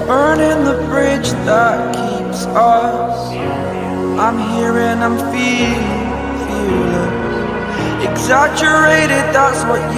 Burning the bridge that keeps us. I'm here and I'm feeling exaggerated, that's what you